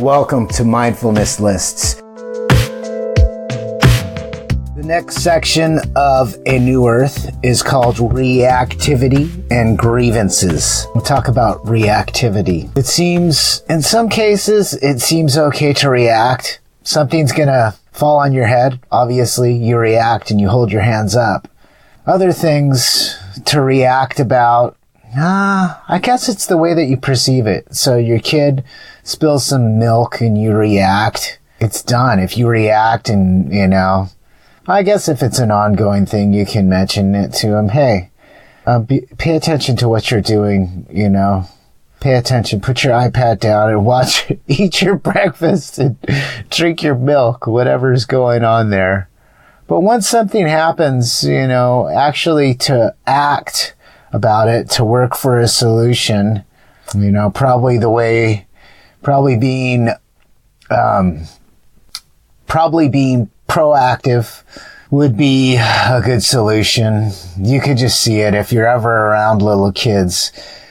Welcome to Mindfulness Lists. The next section of A New Earth is called Reactivity and Grievances. We'll talk about reactivity. It seems, in some cases, it seems okay to react. Something's gonna fall on your head. Obviously, you react and you hold your hands up. Other things to react about, I guess it's the way that you perceive it. So your kid spills some milk and you react. It's done. If you react and, I guess if it's an ongoing thing, you can mention it to him. Hey, pay attention to what you're doing, Pay attention. Put your iPad down and eat your breakfast and drink your milk, whatever's going on there. But once something happens, actually to act about it, to work for a solution, probably being proactive would be a good solution. You could just see it. If you're ever around little kids,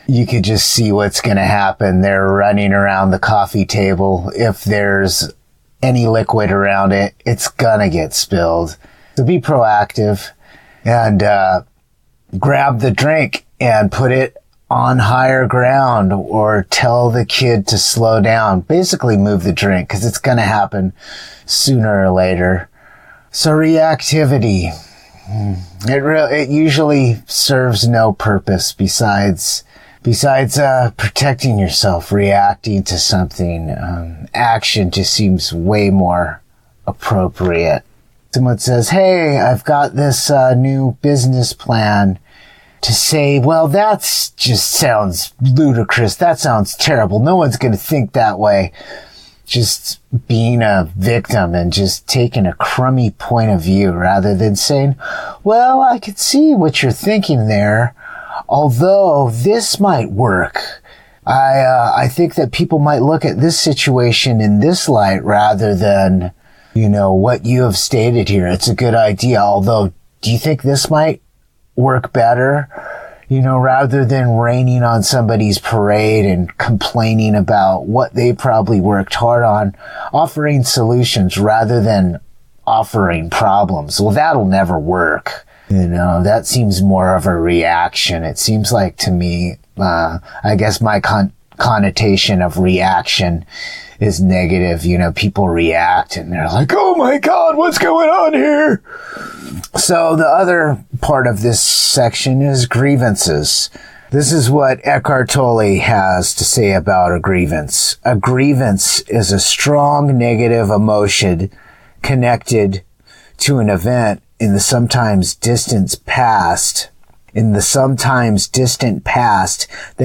you could just see what's going to happen. They're running around the coffee table. If there's any liquid around it, it's going to get spilled. So be proactive and grab the drink and put it on higher ground, or tell the kid to slow down. Basically move the drink, because it's going to happen sooner or later. So reactivity, it usually serves no purpose besides protecting yourself. Reacting to something, action just seems way more appropriate. Someone says, hey, I've got this new business plan, to say, well, that's just sounds ludicrous. That sounds terrible. No one's going to think that way. Just being a victim and just taking a crummy point of view rather than saying, well, I could see what you're thinking there. Although this might work. I think that people might look at this situation in this light rather than, what you have stated here. It's a good idea. Although, do you think this might work better, rather than raining on somebody's parade and complaining about what they probably worked hard on, offering solutions rather than offering problems. Well, that'll never work. That seems more of a reaction. It seems like to me, I guess my connotation of reaction is negative. People react and they're like, oh my God, what's going on here? So the other part of this section is grievances. This is what Eckhart Tolle has to say about a grievance. A grievance is a strong negative emotion connected to an event in the sometimes distant past that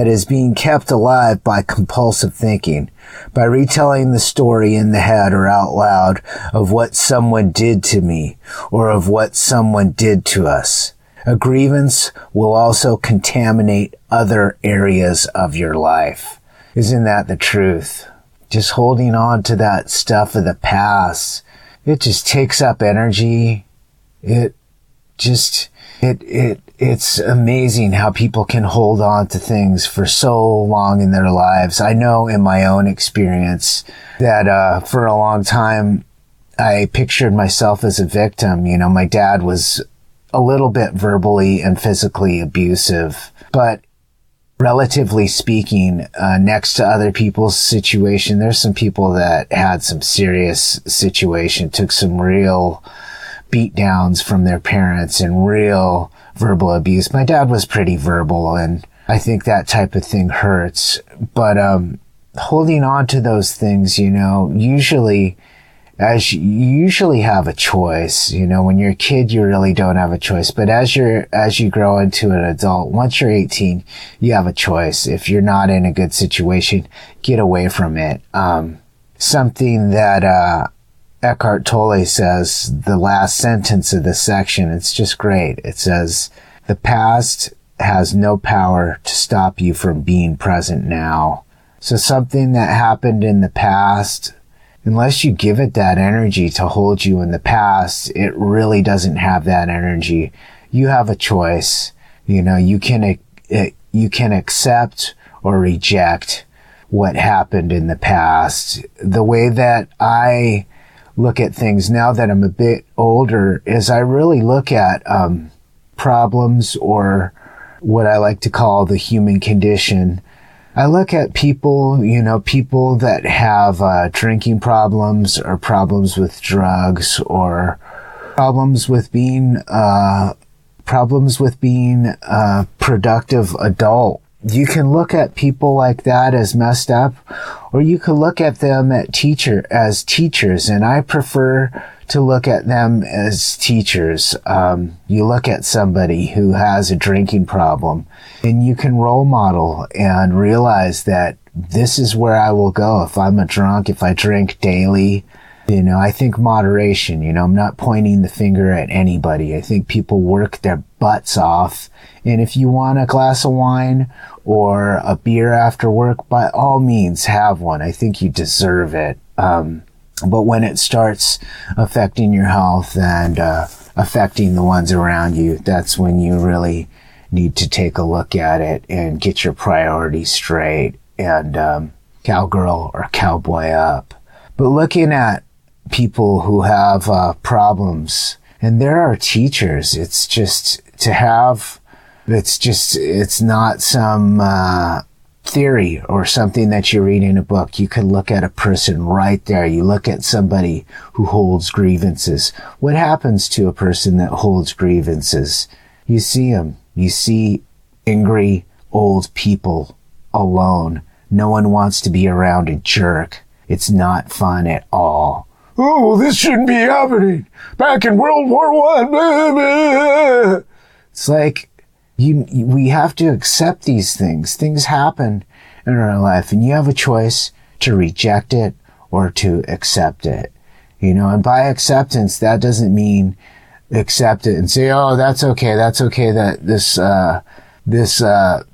is being kept alive by compulsive thinking, by retelling the story in the head or out loud of what someone did to me or of what someone did to us. A grievance will also contaminate other areas of your life. Isn't that the truth? Just holding on to that stuff of the past, it just takes up energy. It's amazing how people can hold on to things for so long in their lives. I know in my own experience that for a long time, I pictured myself as a victim. My dad was a little bit verbally and physically abusive, but relatively speaking, next to other people's situation, there's some people that had some serious situation, took some real beat downs from their parents and real verbal abuse. My dad was pretty verbal, and I think that type of thing hurts. But holding on to those things, usually you usually have a choice. When you're a kid, you really don't have a choice. But as you grow into an adult, once you're 18, you have a choice. If you're not in a good situation, get away from it. Something that Eckhart Tolle says, the last sentence of this section, it's just great. It says, the past has no power to stop you from being present now. So something that happened in the past, unless you give it that energy to hold you in the past, it really doesn't have that energy. You have a choice. You can accept or reject what happened in the past. The way that I look at things now that I'm a bit older is I really look at problems, or what I like to call the human condition. I look at people, people that have drinking problems, or problems with drugs, or problems with being a productive adult. You can look at people like that as messed up, or you can look at them as teachers, and I prefer to look at them as teachers. You look at somebody who has a drinking problem, and you can role model and realize that this is where I will go if I'm a drunk, if I drink daily. I think moderation, I'm not pointing the finger at anybody. I think people work their butts off. And if you want a glass of wine or a beer after work, by all means have one. I think you deserve it. But when it starts affecting your health and affecting the ones around you, that's when you really need to take a look at it and get your priorities straight and cowgirl or cowboy up. But looking at people who have problems, and there are teachers, it's not some theory or something that you read in a book. You can look at a person right there. You look at somebody who holds grievances. What happens to a person that holds grievances? You see them. You see angry old people alone. No one wants to be around a jerk. It's not fun at all. Oh, this shouldn't be happening. Back in World War I. It's like, we have to accept these things. Things happen in our life, and you have a choice to reject it or to accept it. And by acceptance, that doesn't mean accept it and say, oh, that's okay that this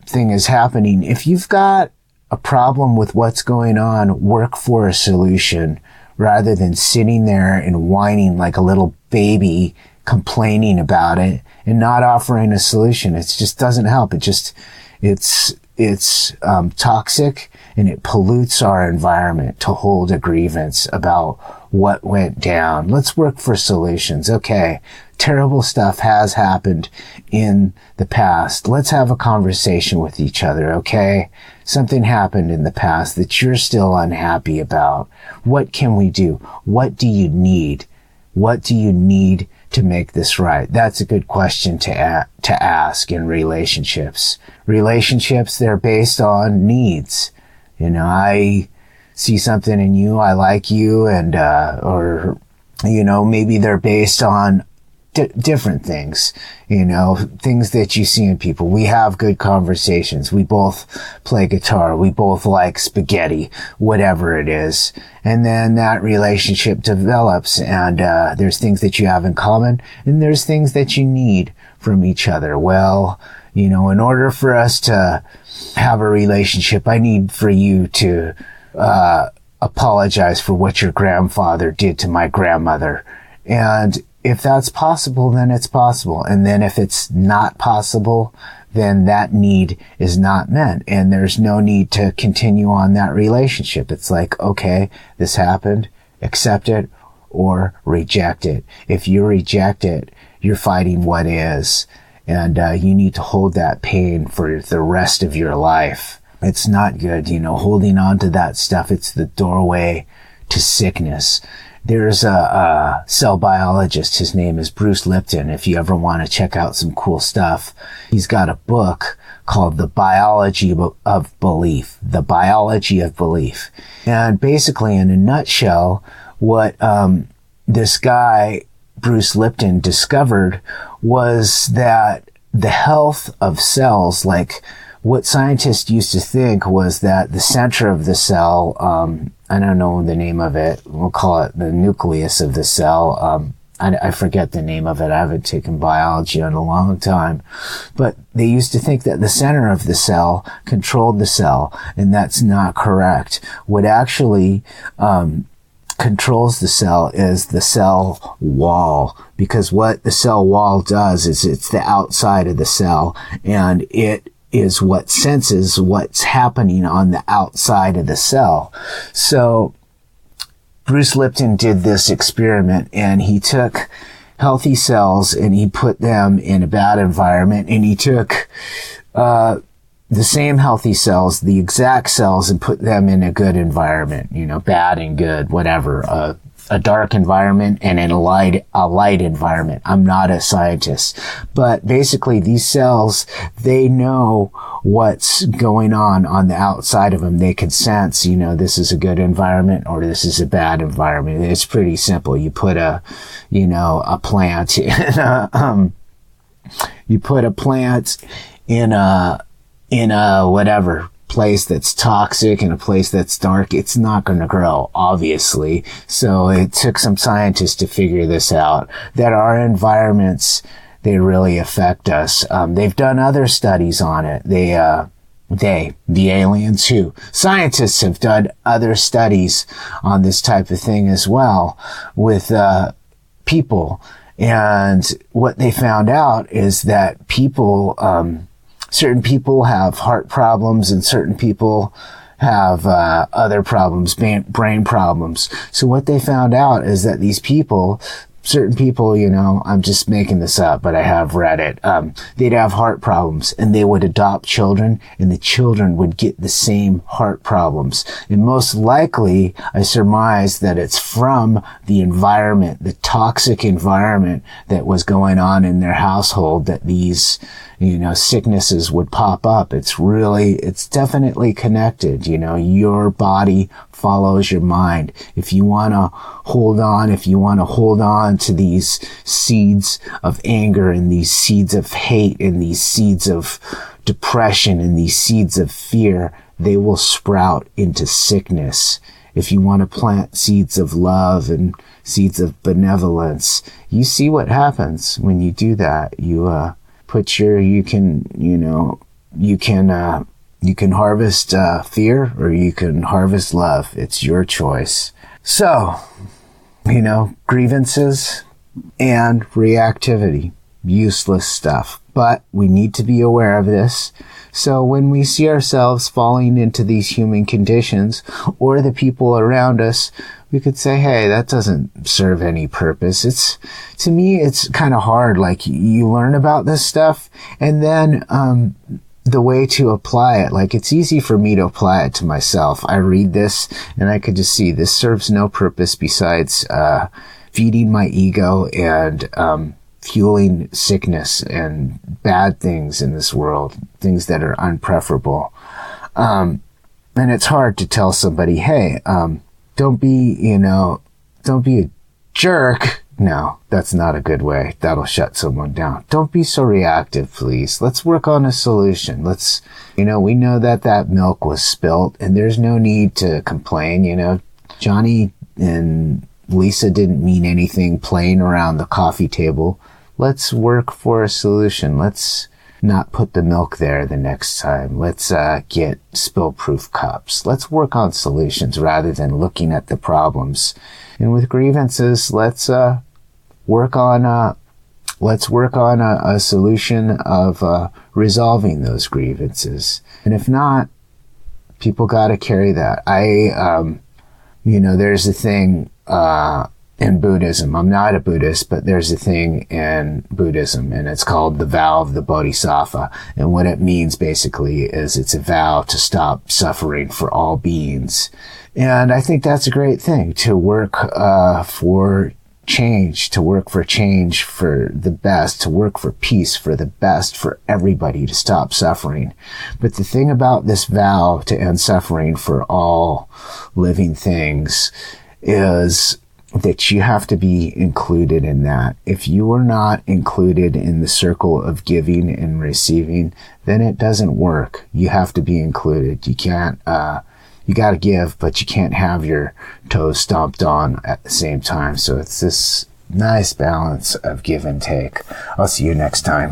thing is happening. If you've got a problem with what's going on, work for a solution rather than sitting there and whining like a little baby, complaining about it and not offering a solution. It just doesn't help. It's toxic, and it pollutes our environment to hold a grievance about what went down. Let's work for solutions. Okay, terrible stuff has happened in the past. Let's have a conversation with each other, okay? Something happened in the past that you're still unhappy about. What can we do? What do you need? What do you need to make this right? That's a good question to ask in relationships. Relationships, they're based on needs. I see something in you, I like you, and maybe they're based on different things, things that you see in people. We have good conversations. We both play guitar. We both like spaghetti, whatever it is. And then that relationship develops, and there's things that you have in common, and there's things that you need from each other. Well, in order for us to have a relationship, I need for you to apologize for what your grandfather did to my grandmother. And if that's possible, then it's possible. And then if it's not possible, then that need is not met. And there's no need to continue on that relationship. It's like, okay, this happened, accept it or reject it. If you reject it, you're fighting what is. And you need to hold that pain for the rest of your life. It's not good, holding on to that stuff. It's the doorway to sickness. There's a cell biologist. His name is Bruce Lipton. If you ever want to check out some cool stuff, he's got a book called The Biology of Belief. The Biology of Belief. And basically, in a nutshell, what this guy, Bruce Lipton, discovered was that the health of cells, like what scientists used to think was that the center of the cell, I don't know the name of it. We'll call it the nucleus of the cell. I forget the name of it. I haven't taken biology in a long time. But they used to think that the center of the cell controlled the cell, and that's not correct. What actually controls the cell is the cell wall, because what the cell wall does is it's the outside of the cell, and it is what senses what's happening on the outside of the cell. So Bruce Lipton did this experiment, and he took healthy cells and he put them in a bad environment, and he took the same healthy cells, the exact cells, and put them in a good environment, bad and good, whatever, a dark environment and in a light environment. I'm not a scientist, but basically these cells, they know what's going on the outside of them. They can sense, this is a good environment or this is a bad environment. It's pretty simple. You put a plant in a whatever place that's toxic and a place that's dark, it's not going to grow, obviously. So it took some scientists to figure this out, that our environments, they really affect us. They've done other studies on it. The aliens who, scientists have done other studies on this type of thing as well with people. And what they found out is that people, certain people have heart problems and certain people have other problems, brain problems. So what they found out is that these people, certain people, I'm just making this up, but I have read it, they'd have heart problems and they would adopt children and the children would get the same heart problems. And most likely, I surmise that it's from the environment, the toxic environment that was going on in their household, that these sicknesses would pop up. It's definitely connected. Your body follows your mind. If you want to hold on to these seeds of anger and these seeds of hate and these seeds of depression and these seeds of fear, they will sprout into sickness. If you want to plant seeds of love and seeds of benevolence, you see what happens when you do that. You can harvest fear or you can harvest love. It's your choice. So, grievances and reactivity, useless stuff. But we need to be aware of this. So when we see ourselves falling into these human conditions or the people around us, we could say, hey, that doesn't serve any purpose. To me, it's kind of hard. Like, you learn about this stuff and then, the way to apply it, like, it's easy for me to apply it to myself. I read this and I could just see this serves no purpose besides, feeding my ego and, fueling sickness and bad things in this world, things that are unpreferable. And it's hard to tell somebody, hey, don't be a jerk. No, that's not a good way. That'll shut someone down. Don't be so reactive, please. Let's work on a solution. We know that milk was spilt and there's no need to complain. Johnny and Lisa didn't mean anything playing around the coffee table. Let's work for a solution. Let's not put the milk there the next time. Let's get spill-proof cups. Let's work on solutions rather than looking at the problems. And with grievances, let's work on a solution of resolving those grievances. And if not, people got to carry that. There's a thing in Buddhism. I'm not a Buddhist, but there's a thing in Buddhism, and it's called the vow of the Bodhisattva. And what it means basically is it's a vow to stop suffering for all beings. And I think that's a great thing, to work for change, to work for change for the best, to work for peace for the best, for everybody to stop suffering. But the thing about this vow to end suffering for all living things is that you have to be included in that. If you are not included in the circle of giving and receiving, then it doesn't work. You have to be included. You can't, you gotta give, but you can't have your toes stomped on at the same time. So it's this nice balance of give and take. I'll see you next time.